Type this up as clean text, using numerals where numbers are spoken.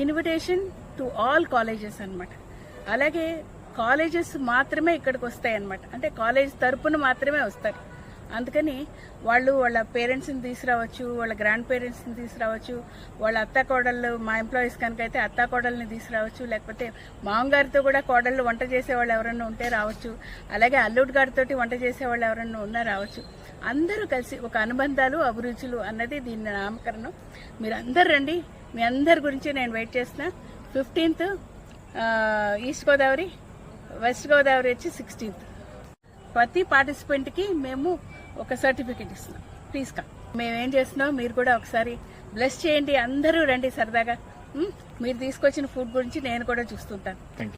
Invitation to all colleges అన్నమాట. అలాగే colleges మాత్రమే ఇక్కడికి వస్తాయి అన్నమాట. అంటే కాలేజ్ తరపున మాత్రమే వస్తారు. అందుకని వాళ్ళు వాళ్ళ పేరెంట్స్ని తీసుకురావచ్చు, వాళ్ళ గ్రాండ్ పేరెంట్స్ని తీసుకురావచ్చు, వాళ్ళ అత్త కోడళ్ళు, మా ఎంప్లాయీస్ కనుక అయితే అత్త కోడల్ని తీసుకురావచ్చు, లేకపోతే మామగారితో కూడా కోడళ్ళు వంట చేసేవాళ్ళు ఎవరన్నా ఉంటే రావచ్చు, అలాగే అల్లుడి గారితో వంట చేసేవాళ్ళు ఎవరన్నా ఉన్నా రావచ్చు. అందరూ కలిసి ఒక అనుబంధాలు అభిరుచులు అన్నది దీని నామకరణం. మీరు అందరు రండి, మీ అందరి గురించి నేను వెయిట్ చేస్తున్నా. 15th east Godavari, west Godavari వచ్చి 16th. ప్రతి పార్టిసిపెంట్కి మేము ఒక సర్టిఫికెట్ ఇస్తున్నాం. Please come. మేమేం చేస్తున్నాం మీరు కూడా ఒకసారి బ్లెస్ చేయండి. అందరూ రండి సరదాగా. మీరు తీసుకొచ్చిన ఫుడ్ గురించి నేను కూడా చూస్తుంటాను.